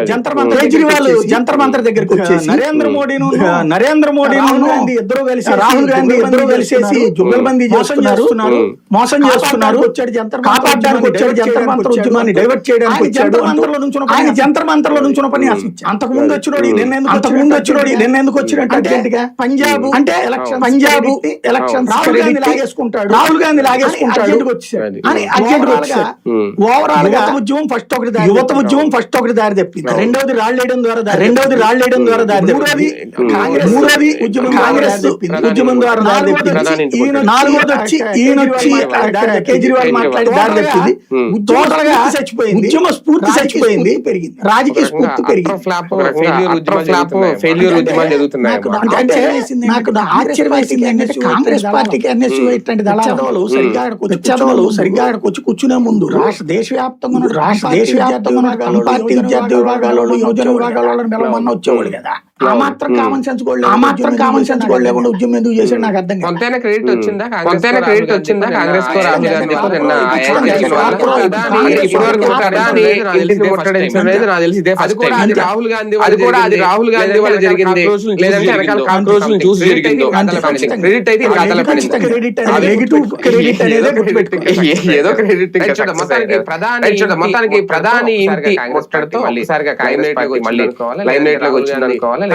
జంతర్ మంతర్ దగ్గరికి వచ్చేసి నరేంద్ర మోడీ రాహుల్ గాంధీ ఇద్దరు కలిసేసి జుగల్బందీ చేస్తున్నారు, మోసం చేస్తున్నారు, కాపాడడానికి వచ్చాడు, జంతర్ మంతర్ ఉద్యమాన్ని డైవర్ట్ చేయడానికి వచ్చాడు. ఆయన జంతర్ మంతర్ లో నుంచున్న పని అంతకు ముందు వచ్చినోడు నిన్నెందుకు వచ్చినట్టు పంజాబ్ అంటే పంజాబ్ ఎలక్షన్ రాహుల్ గాంధీ లాగేసుకుంటాడు అని అర్జెంట్ వచ్చారు. ఓవరాల్ గా యువత ఉద్యమం ఫస్ట్ ఒకటి దారి తప్పింది, రెండవది రాళ్లేయడం ద్వారా దారి తప్పింది, మూడోది కాంగ్రెస్ ఉద్యమం ద్వారా దారి తప్పింది, నాలుగోది వచ్చి ఈయన వచ్చి కేజ్రీవాల్ మాట్లాడి దారి తప్పింది. టోటల్ గా చచ్చిపోయింది, ఉద్యమ స్ఫూర్తి చచ్చిపోయింది, పెరిగింది, రాజకీయ స్ఫూర్తి పెరిగింది. నాకు ఆశ్చర్యం వేసింది కాంగ్రెస్ పార్టీకి ఎన్ఎస్యూ ఇట్లాంటి చదవలు సరిగ్గా వచ్చి కూర్చునే ముందు దేశవ్యాప్తంగా పార్టీ విద్యార్థి విభాగాల యువజన విభాగాల మెలమన్నా వచ్చేవాడు కదా. ఆ మాత్రం కామన్ సెన్స్ కూడా లేకుండా ఉద్యమం ఎందుకు చేశాడు నాకు అర్థం కాదు. క్రెడిట్ వచ్చిందా కాంగ్రెస్ కు రాహుల్ గాంధీ రాహుల్ గాంధీ వల్ల జరిగింది, లేదంటే చూసి జరిగింది. క్రెడిట్ అయితే ఏదో క్రెడిట్ మొత్తానికి ప్రధాని ఇంటి ముట్టడితో ఒకసారిగా లైమ్ లైట్ లోకి వచ్చింది అనుకోవాలి,